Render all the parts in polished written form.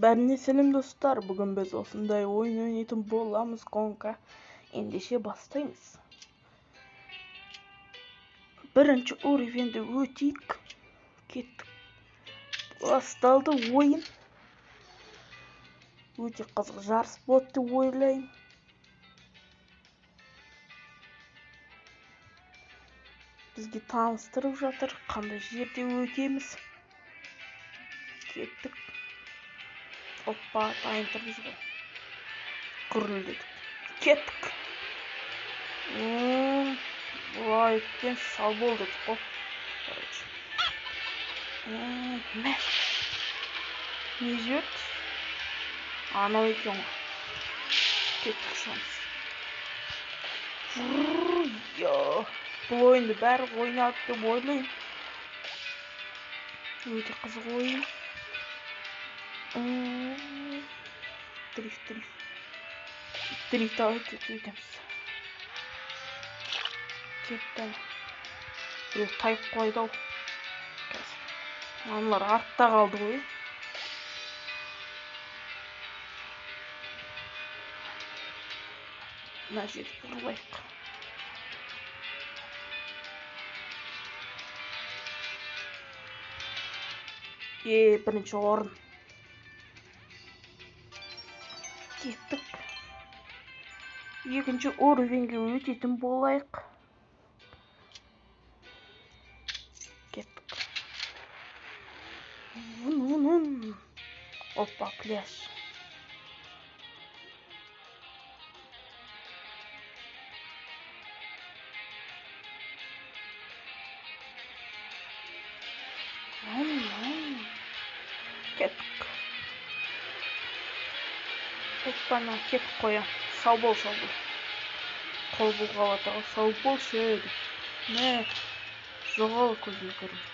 Бәріне сәлем достар, бүгін біз осындай ойын ойнайтын боламыз конка. Ендеше бастаймыз. Бірінші уровенді өтейік. Кеттік. Басталды ойын. Өте қызық жарыс болады деп ойлаймын. Бізге таныстырып жатыр, қандай жерде өтеміз. Кеттік. Оппа, тайынтырмыз ғой. Күрілдедік. Кеттік. Бұлай өткен сал болды қой. Мә. Не жет? Анау екен ғой. Кеттік шамыз. Бұл ойынды бәрі ойнады деп ойлаймын. Өте қызық ойын. Дрифт өтеміз. Кетті. Біреу тайып қойды ау. Аналар артта қалды ғой. Мына жерді бұрылайық. Бірінші орын. Кеттік. Екінші уровенге өтетін болайық. Кеттік. Опа, пляж. Кеттік. Оппана, кеттік қоям. Сау бол. Қол бұлғалы атағы сау болшы еді. Мә, жоғал көзіне көрінді.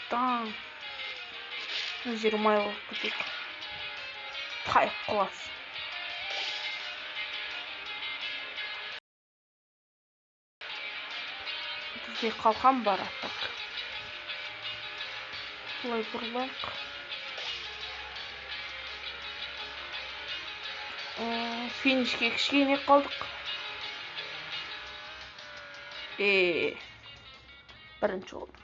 Там. Жер майлық күтек. Тайып қаласың. Бізде қалқан бар аттық. Бұлай бұрылайық. Финишке кішкене қалдық. Бірінші олды.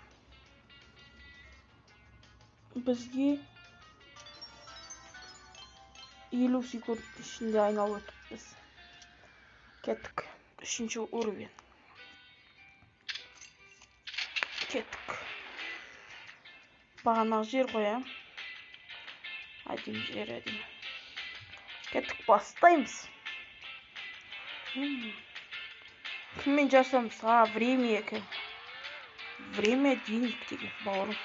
Бізге 50 секунд ішінде айналып өтіппіз. Кеттік. Үшінші уровень. Кеттік. Бағанағы жер қоям. Әдем жер. Кеттік, бастаймыз. Кіммен жасамыз? Время екен. Время денег деген бауырым.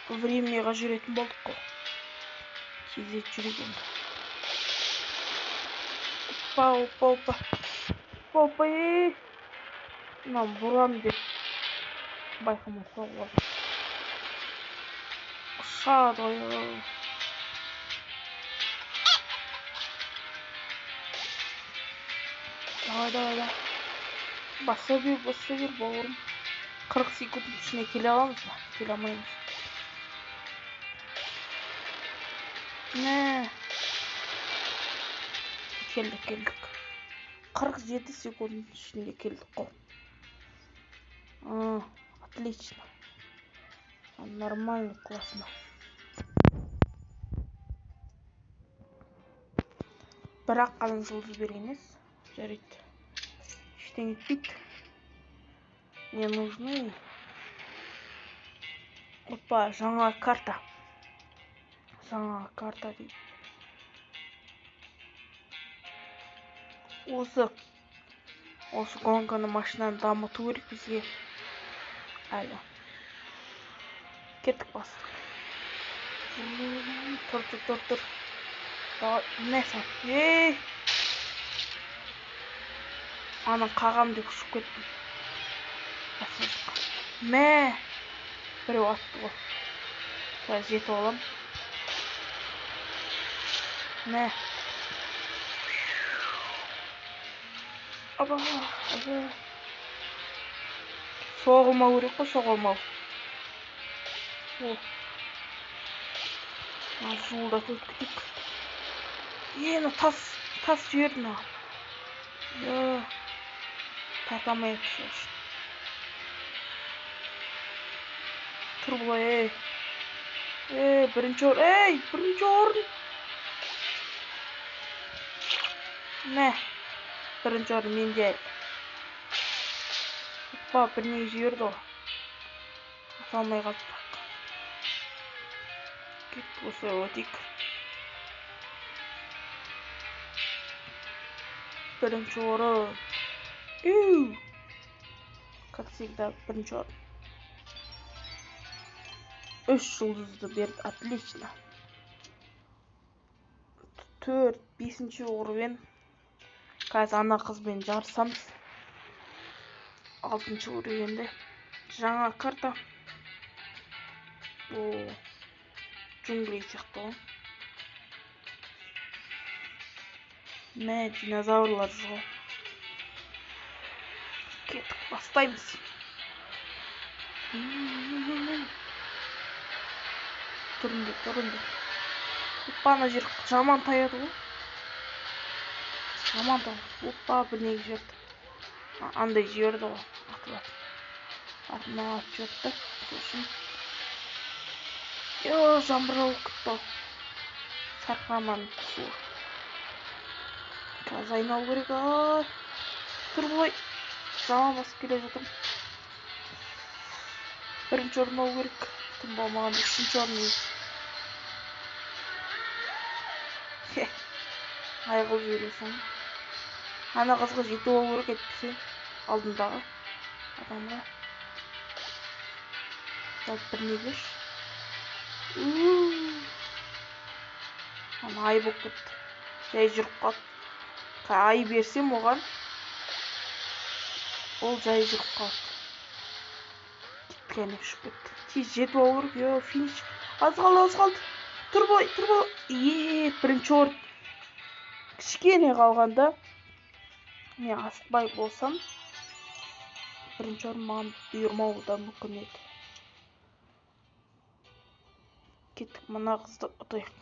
Времеға жүретін болдық қой. Тезет жүрген. Опа. Мынау бұрам деп байқамаса болады. Ұшады ғой. Давай. Баса бер бауырым. 40 секунд ішіне келе аламыз ба? Келе алмаймыз. Мә. Келдік. 47 секунд ішінде келдік қой. Отлично. Нормально, классно. Бірақ қалың жұлдыз бергенес. Жарайды. Ештеңе етпейді. Мне нужны. Опа, жаңа карта. Дейді. Осы гонканы машинаны дамыту керек бізге. Әлі. Кеттік бастық. Тұр. Нәсін. Ана қағам деп ұшып кеттім. Мә. Біреу атты ғой. Қазір жетіп алам. Мә. Аба. Соғылмау керек қой, соғылмау. О. Жолдатып өткітік. Ені тас жіберді ма? Тарта алмай өтсіз. Тұр бұлай, бірінші орын. Мә, бірінші орын менде әлі. Опа, біріне жіберді ғой. Ата алмай қалды бірақ. Кет, осылай өтейік. Бірінші орын. Как всегда, бірінші орын. 3 жұлдызды берді, отлично. 4-5 уровень. Қазір ана қызбен жарысамыз. 6 уровеньде. Жаңа карта. Бұл джунгли сияқты ғой. Мә, динозаврлар жоқ. Кеттік, бастаймыз. Тұрынды. Опа, ана жер жаман таяды ғой. Жаман таяды. Опа, бірнегі жерді. Андай жерді ғой. Атылады. Артына атып жерді. Сосын. Жамбырау күтті. Сарқаман су. Қазір айнау керек. Тұр бұлай. Жаман басып келе жатырмын. Бірінші орын алу керек. Тым болмаған 3-ші орын. Айғыл жібересің. Ана қызға жетіп алу керек етпесе. Алдындағы адамға. Біріне кеш. Ана ай болып кетті. Жай жүріп қалды. Ай берсем оған. Ол жай жүріп қалды. Кәне ұшып кетті. Тез жетіп алу керек. Финиш. Аз қалды. Тұр бой. Бірінші орын. Кішкене қалғанда. Мен асықпай болсам. Бірінші орын маған бұйырмауы да мүмкін еді. Кеттік, мына қызды ұтайық.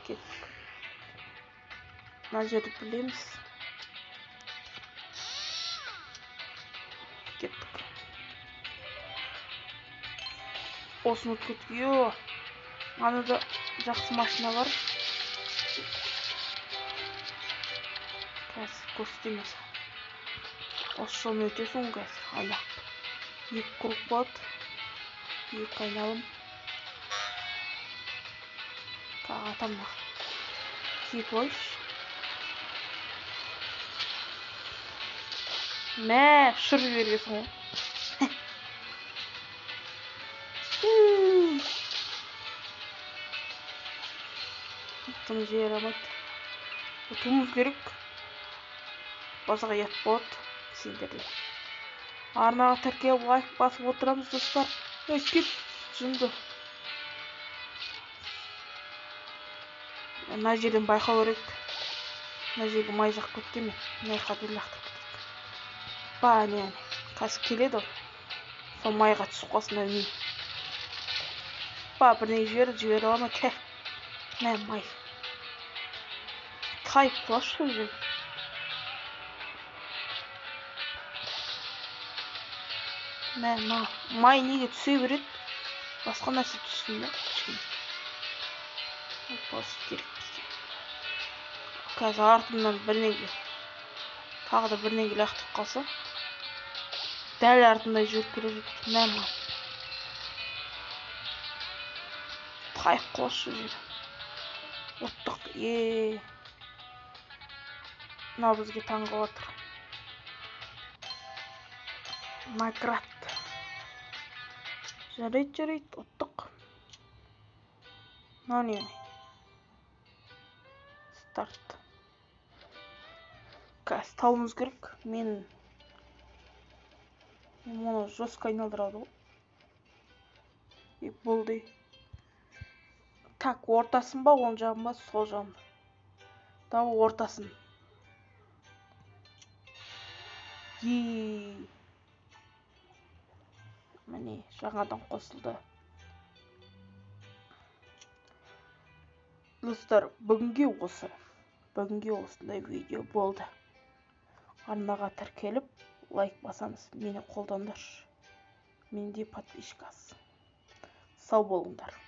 Кеттік. Мына жерді білеміз. Кеттік. Осыны өткеттік. Анада жақсы машина бар. Қазір көрсетеміз. Осы жолын өтесің қазір. Айна. 2 круг болады. 2 айналым. Атамда. Жетіп ойшы. Мә, шыр жібергесің ғой. Бұны жер алмайды. Ұтуымыз керек. Басыға ет болады. Сендерле. Арнаға тіркеліп лайк басып отырамыз, достар. Кет, жынды. Мына жерден байқау керек. Мына жерге май жақ көтті ме? Мына қадыр лақтып кетеді. Не. Қазір келеді ол. Сол майға түсіп қалсын әмей. Біріне жібері алама. Мә, май. Қайып құлаш сол жер. Мә, май неге түсе береді? Басқа нәрсе түссін бе? Басып керек бізде. Қазір артымнан бірнеге. Тағы да бірнеге лақтып қалса. Дәл артында жүріп келе жатыр. Мә. Қайып құлаш сол жер. Ұттық. Мына бізге таңғы отыр. Наград. Жарайды, ұттық. Не? Старт. қазір тауымыз керек. Мен оны жосқа айналдырады ғой. Болды. Так, ортасын ба, оң жағын ба, сол жағын. Тау ортасын. Міне, жаңадан қосылды. Достар, бүгінге осындай видео болды. Арнаға тіркеліп, лайк басаңыз, мені қолдаңдар. Менде подписчик аз. Сау болыңдар.